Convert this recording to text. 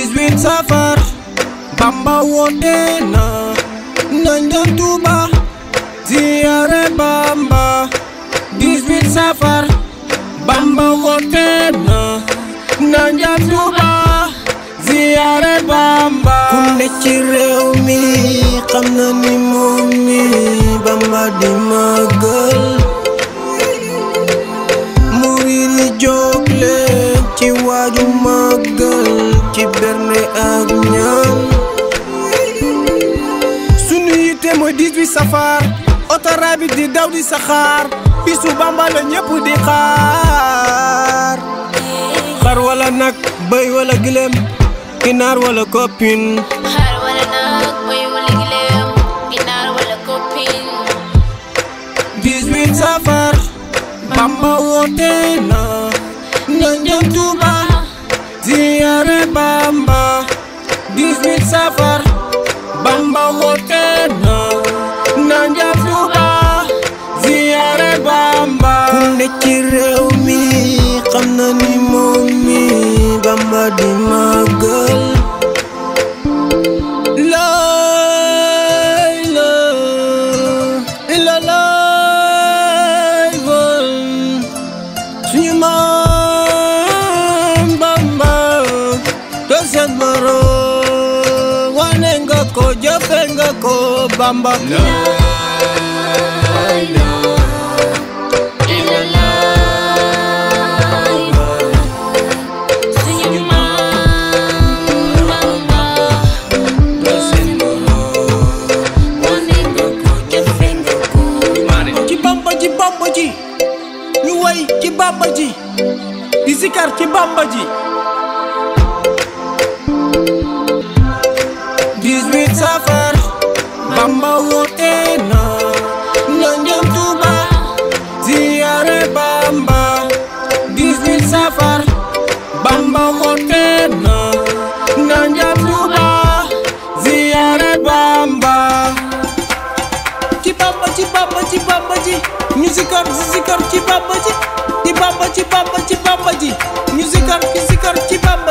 18 safar Bamba woote na nañ dem Touba ziyaare Bamba 18 safar Bamba woote na nañ dem Touba ziyaare Bamba ku ne ci réew mi xam na ni moom mi Bamba di màggal murid yi jóg leen ci waaju màggal ci berne ak ñaan sunu yitte mooy 18 safar autorail bi di daw di saxaar bisu Bamba la ñépp di xaar xar wala nag bëy wala gilem ginaar wala copine xar wala nag bëy wala gilem ginaar wala copine 18 safar Bamba woote na nañ dem Touba ziyaare Bamba 18 safar Bamba woote na nañ dem Touba ziyaare Bamba ku ne ci réew mi xam na ni moom mi Bamba di màggal suñu maam Bamba do seen moroom wane nga ko jëfe nga ko Bamba ñu way ci Bamba ji di sikar ci Bamba ji 18 safar Bamba woote na nañ dem Touba ziyaare Bamba 18 safar Bamba woote na nañ dem Touba ziyaare Bamba ci Bamba ci Bamba ci Bamba ji ñu sikar ci Bamba ji di Bamba ci Bamba ci Bamba ji ñu sikar ci Bamba